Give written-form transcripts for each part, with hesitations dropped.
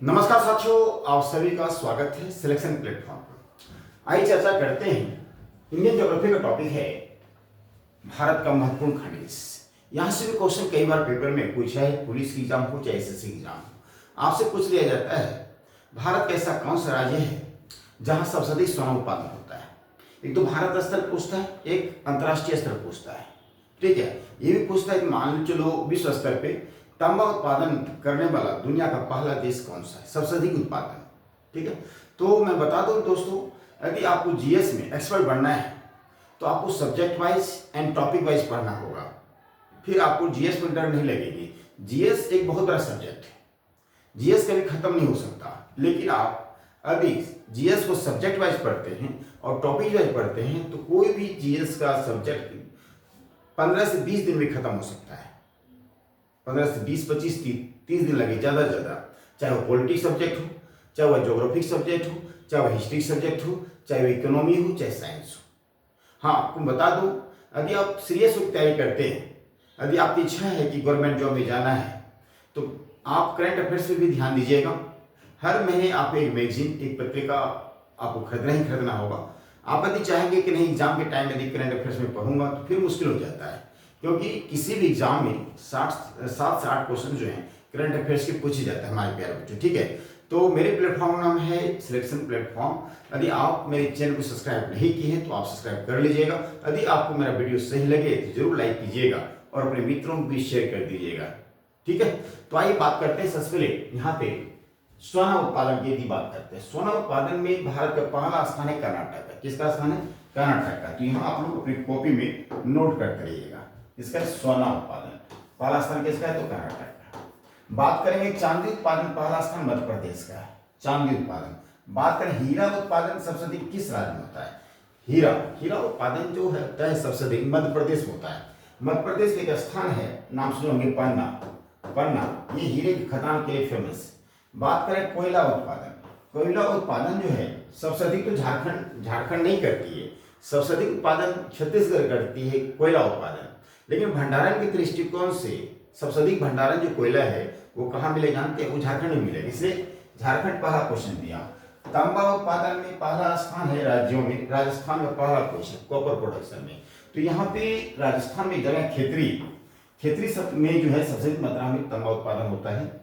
नमस्कार साथियों, आप सभी का स्वागत है सिलेक्शन प्लेटफॉर्म पर। आइए चर्चा करते हैं। इंडियन ज्योग्राफी का टॉपिक है भारत का महत्वपूर्ण खनिज। यहाँ से भी क्वेश्चन कई बार पेपर में पूछा है, पुलिस की एग्जाम हो चाहे एसएससी एग्जाम हो, आपसे पूछ लिया जाता है भारत का ऐसा कौन सा राज्य है जहाँ सबसे अधिक सोना उत्पादन होता है। एक तो भारत स्तर पूछता है, एक अंतर्राष्ट्रीय स्तर पूछता है। ठीक है, ये भी पूछता है कि मान चलो विश्व स्तर पे तांबा उत्पादन करने वाला दुनिया का पहला देश कौन सा है, सबसे अधिक उत्पादन। ठीक है, तो मैं बता दूं दोस्तों, यदि आपको जीएस में एक्सपर्ट बनना है तो आपको subject wise and topic wise पढ़ना होगा, फिर आपको जीएस में डर नहीं लगेगी। जीएस एक बहुत बड़ा सब्जेक्ट है, जीएस कभी खत्म नहीं हो सकता, लेकिन आप अभी जीएस को सब्जेक्ट वाइज पढ़ते हैं और टॉपिक वाइज पढ़ते हैं तो कोई भी जीएस का सब्जेक्ट 15 से 20 दिन में खत्म हो सकता है। 15 से 20, 25, 30 दिन लगे ज़्यादा से ज़्यादा। चाहे वो पॉलिटिक्स सब्जेक्ट हो, चाहे वह ज्योग्राफिक सब्जेक्ट हो, चाहे वह हिस्ट्री सब्जेक्ट हो, चाहे वो इकोनॉमी हो, चाहे साइंस हो। हाँ, आपको बता दूं, यदि आप सीरियस होकर तैयारी करते हैं, यदि आपकी इच्छा है कि गवर्नमेंट जॉब में जाना है तो आप करंट अफेयर्स पर भी ध्यान दीजिएगा। हर महीने आप एक मैगजीन, एक पत्रिका आपको खरीदना ही खरीदना होगा। आप यदि चाहेंगे कि नहीं एग्जाम के टाइम यदि करंट अफेयर्स में पढ़ूंगा तो फिर मुश्किल हो जाता है, क्योंकि किसी भी एग्जाम में 7 से 8 क्वेश्चन जो हैं करंट अफेयर्स के पूछे जाते हैं हमारे प्यारे बच्चों। ठीक है, तो मेरे प्लेटफॉर्म का नाम है सिलेक्शन प्लेटफॉर्म। यदि आप मेरे चैनल को सब्सक्राइब नहीं किए हैं तो आप सब्सक्राइब कर लीजिएगा। यदि आपको मेरा वीडियो सही लगे तो जरूर लाइक कीजिएगा और अपने मित्रों को भी शेयर कर दीजिएगा। ठीक है, तो आइए बात करते हैं। सबसे पहले यहाँ पे सोना उत्पादन की यदि बात करते हैं, सोना उत्पादन में भारत का पहला स्थान है कर्नाटक का। किसका स्थान है? कर्नाटक का। तो यहाँ आप लोग अपनी कॉपी में नोट करते रहिएगा, इसका सोना उत्पादन पहला स्थान किसका है? तो कर्नाटक का। बात करेंगे चांदी उत्पादन, पहला स्थान मध्य प्रदेश का है, चांदी उत्पादन। बात करें हीरा उत्पादन सबसे अधिक किस राज्य में होता है? हीरा उत्पादन जो है सबसे अधिक मध्य प्रदेश में होता है। मध्य प्रदेश का एक स्थान है, नाम सुने होंगे, पन्ना, ये हीरे की खदान के लिए फेमस। बात करें कोयला उत्पादन, कोयला उत्पादन जो है सबसे अधिक तो झारखंड नहीं करती है, सबसे अधिक उत्पादन छत्तीसगढ़ करती है कोयला उत्पादन। लेकिन भंडारण के दृष्टिकोण से सबसे अधिक भंडारण जो कोयला है वो कहाँ मिले जानते हैं? वो झारखंड में मिलेगा, इसलिए झारखंड पहला क्वेश्चन दिया। तांबा उत्पादन में पहला स्थान है राज्यों में, राजस्थान का पहला क्वेश्चन कॉपर प्रोडक्शन में। तो यहाँ पे राजस्थान में जगह खेतरी सब में जो है सबसे अधिक मात्रा में तांबा उत्पादन होता है।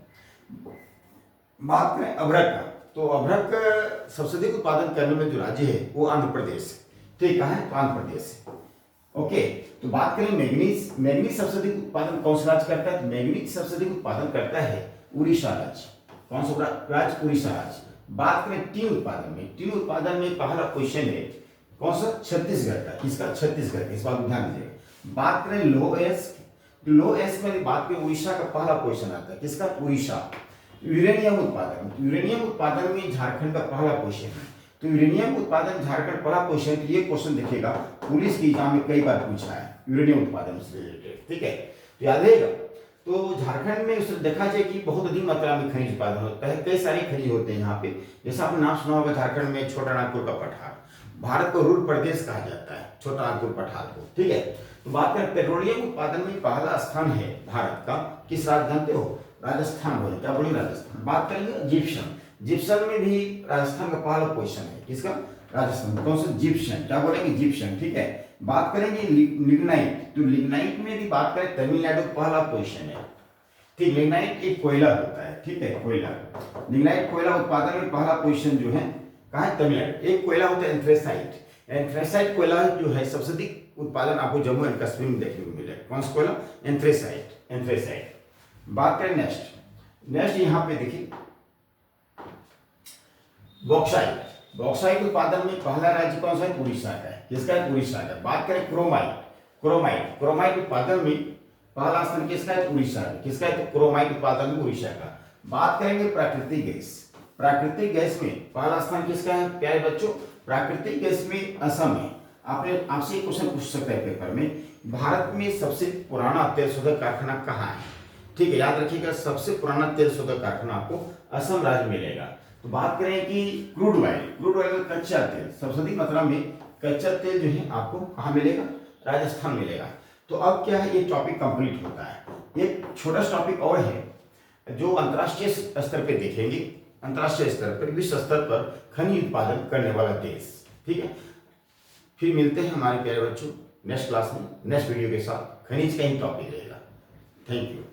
बात करें अभ्रक का, तो अभ्रक सबसे अधिक उत्पादन करने में जो राज्य है वो आंध्र प्रदेश। ठीक है, तो आंध्र प्रदेश। ओके, तो बात करें मैग्नीज सबसे अधिक उत्पादन कौन सा राज्य करता है? तो मैग्नीज सबसे अधिक उत्पादन करता है उड़ीसा राज्य। कौन सा राज्य? उड़ीसा राज्य। बात करें टीन उत्पादन में पहला क्वेश्चन है कौन सा? छत्तीसगढ़ का। किसका? छत्तीसगढ़ का, इस बात को ध्यान दीजिएगा। बात करें लो एस में बात करें उड़ीसा का पहला क्वेश्चन आता है, किसका? उड़ीसा। यूरेनियम उत्पादन में झारखंड का पहला क्वेश्चन है। तो यूरेनियम उत्पादन झारखंड पहला क्वेश्चन, तो ये क्वेश्चन देखिएगा पुलिस की एग्जाम में कई बार पूछा है यूरेनियम उत्पादन से रिलेटेड। ठीक है, तो याद रहेगा। तो झारखंड में उसे देखा जाए कि बहुत अधिक मात्रा में खनिज उत्पादन होता है, कई सारे खनिज होते हैं यहाँ पे। जैसा आपने नाम सुना होगा झारखंड में छोटा नागपुर का पठार, भारत को रूर प्रदेश कहा जाता है छोटा नागपुर पठार को। ठीक है, तो बात करें पेट्रोलियम उत्पादन में पहला स्थान है भारत का, किस राज्य जानते हो? राजस्थान बोले, क्या बोले? राजस्थान। बात करेंगे जिप्सम में भी राजस्थान का पहला क्वेश्चन है, किसका? राजस्थान। कौन सा? जिप्सम। क्या बोलेंगे? जिप्सम। ठीक है, बात करेंगे लिग्नाइट, तो लिग्नाइट में भी बात करें तमिलनाडु पहला क्वेश्चन है। ठीक, लिग्नाइट एक कोयला होता है। ठीक है, कोयला, लिग्नाइट कोयला उत्पादन में पहला क्वेश्चन जो है कहाँ है? तमिलनाडु। एक कोयला होता है एंथ्रेसाइट कोयला जो है सबसे अधिक उत्पादन आपको जम्मू एंड कश्मीर में देखने को मिलेगा। कौन सा कोयला? एंथ्रेसाइट। बात करें नेक्स्ट यहाँ पे देखिए बॉक्साइट उत्पादन में पहला राज्य कौन सा है? उड़ीसा का है। किसका है? उड़ीसा का। बात करें क्रोमाइट उत्पादन में पहला स्थान किसका है? उड़ीसा का। किसका है? तो क्रोमाइट उत्पादन में उड़ीसा का। बात करेंगे प्राकृतिक गैस में पहला स्थान किसका है प्यारे बच्चों? प्राकृतिक गैस में असम है। आपसे एक क्वेश्चन पूछ सकता है पेपर में, भारत में सबसे पुराना तेल शोधक कारखाना कहाँ है? ठीक है, याद रखिएगा, सबसे पुराना तेल शोधक कारखाना आपको असम राज्य मिलेगा। तो बात करें कि क्रूड ऑयल कच्चा तेल, सबसे अधिक मात्रा में कच्चा तेल जो है आपको कहाँ मिलेगा? राजस्थान मिलेगा। तो अब क्या है, ये टॉपिक कंप्लीट होता है। एक छोटा सा टॉपिक और है जो अंतर्राष्ट्रीय स्तर पे देखेंगे, अंतर्राष्ट्रीय स्तर पर, विश्व स्तर पर खनिज उत्पादन करने वाला देश। ठीक है, फिर मिलते हैं हमारे प्यारे बच्चों नेक्स्ट क्लास में नेक्स्ट वीडियो के साथ। खनिज का ही टॉपिक रहेगा। Thank you.